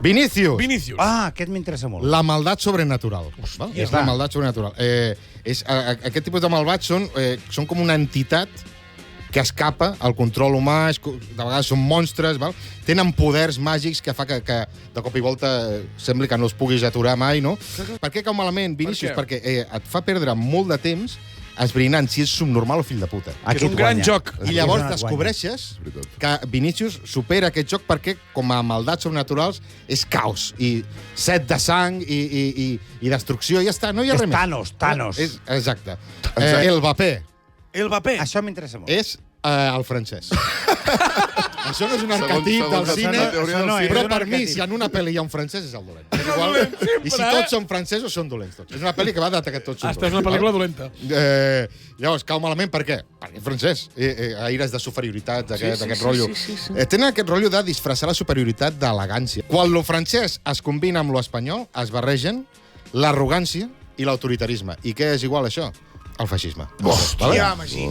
Vinicius. Vinicius. Ah, aquest m'interessa molt. La maldat sobrenatural. És la maldat sobrenatural. Aquest tipus de malvats són com una entitat que escapa al control humà, de vegades són monstres, val? Tenen poders màgics que fa que de cop i volta sembli que no els puguis aturar mai, no? Per què cau malament, Vinícius? Perquè et fa perdre molt de temps esbrinant si és subnormal o fill de puta. És un gran joc. I llavors descobreixes que Vinícius supera aquest joc perquè, com a maldats sobrenaturals, és caos. I set de sang i destrucció, i ja està, no hi ha res més. Thanos. Exacte. El Mbappé El Mbappé. Això m'interessa molt. és el francès. Això no és un arquetip del segons cine, la teoria del cine. però és un per mi, arquetip. si en una pel·li hi ha un francès, és el dolent. És igual. I si tots són francesos, són dolents tots. És una pel·li que va de que tots són dolents. Esta és una pel·lícula dolenta. Llavors, cau malament per què? Perquè és francès. Aires de superioritat, d'aquest rotllo. Tenen aquest rotllo de disfressar la superioritat d'elegància. Quan lo francès es combina amb lo espanyol, es barregen l'arrogància i l'autoritarisme. I què és igual, això? El feixisme. Hòstia, Magí.